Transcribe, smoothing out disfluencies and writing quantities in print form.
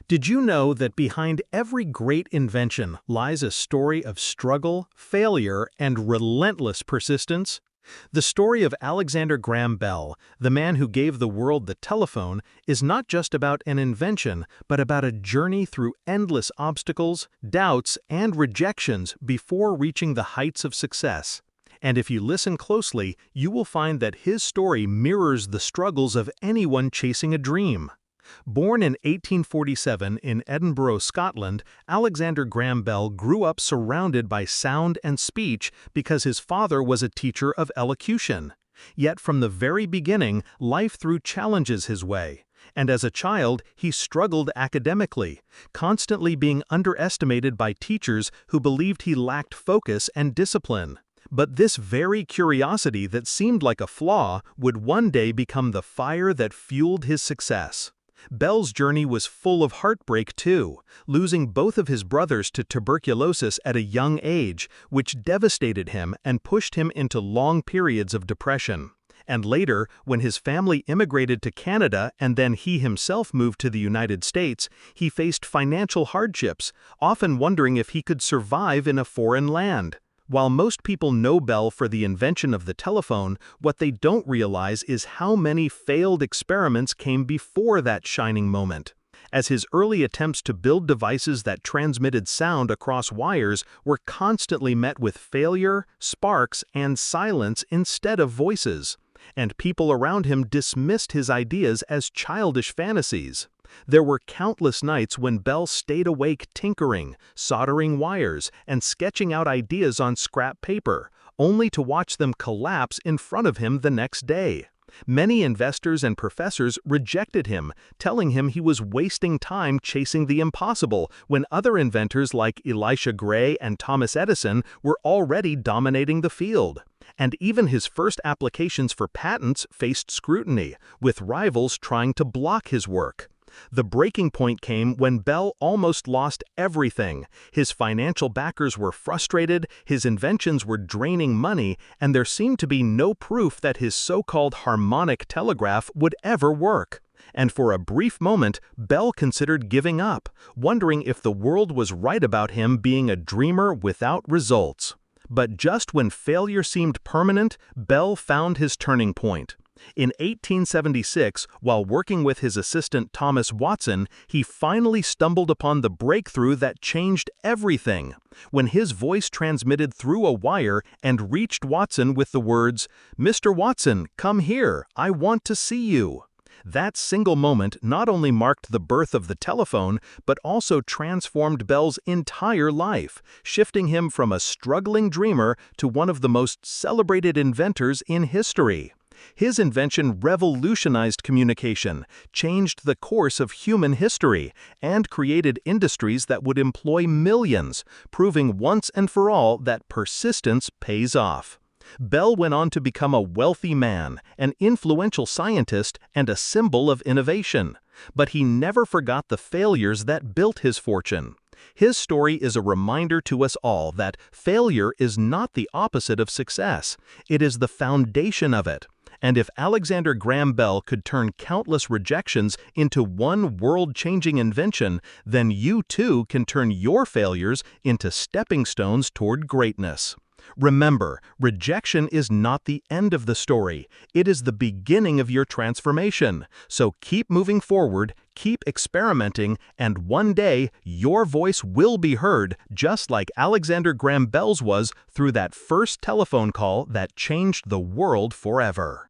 Did you know that behind every great invention lies a story of struggle, failure, and relentless persistence? The story of Alexander Graham Bell, the man who gave the world the telephone, is not just about an invention, but about a journey through endless obstacles, doubts, and rejections before reaching the heights of success. And if you listen closely, you will find that his story mirrors the struggles of anyone chasing a dream. Born in 1847 in Edinburgh, Scotland, Alexander Graham Bell grew up surrounded by sound and speech because his father was a teacher of elocution. Yet from the very beginning, life threw challenges his way. And as a child, he struggled academically, constantly being underestimated by teachers who believed he lacked focus and discipline. But this very curiosity that seemed like a flaw would one day become the fire that fueled his success. Bell's journey was full of heartbreak too, losing both of his brothers to tuberculosis at a young age, which devastated him and pushed him into long periods of depression. And later, when his family immigrated to Canada and then he himself moved to the United States, he faced financial hardships, often wondering if he could survive in a foreign land. While most people know Bell for the invention of the telephone, what they don't realize is how many failed experiments came before that shining moment. As his early attempts to build devices that transmitted sound across wires were constantly met with failure, sparks, and silence instead of voices. And people around him dismissed his ideas as childish fantasies. There were countless nights when Bell stayed awake tinkering, soldering wires, and sketching out ideas on scrap paper, only to watch them collapse in front of him the next day. Many investors and professors rejected him, telling him he was wasting time chasing the impossible when other inventors like Elisha Gray and Thomas Edison were already dominating the field. And even his first applications for patents faced scrutiny, with rivals trying to block his work. The breaking point came when Bell almost lost everything. His financial backers were frustrated, his inventions were draining money, and there seemed to be no proof that his so-called harmonic telegraph would ever work. And for a brief moment, Bell considered giving up, wondering if the world was right about him being a dreamer without results. But just when failure seemed permanent, Bell found his turning point. In 1876, while working with his assistant Thomas Watson, he finally stumbled upon the breakthrough that changed everything. When his voice transmitted through a wire and reached Watson with the words, "Mr. Watson, come here, I want to see you." That single moment not only marked the birth of the telephone, but also transformed Bell's entire life, shifting him from a struggling dreamer to one of the most celebrated inventors in history. His invention revolutionized communication, changed the course of human history, and created industries that would employ millions, proving once and for all that persistence pays off. Bell went on to become a wealthy man, an influential scientist, and a symbol of innovation. But he never forgot the failures that built his fortune. His story is a reminder to us all that failure is not the opposite of success. It is the foundation of it. And if Alexander Graham Bell could turn countless rejections into one world-changing invention, then you too can turn your failures into stepping stones toward greatness. Remember, rejection is not the end of the story. It is the beginning of your transformation. So keep moving forward, keep experimenting, and one day your voice will be heard just like Alexander Graham Bell's was through that first telephone call that changed the world forever.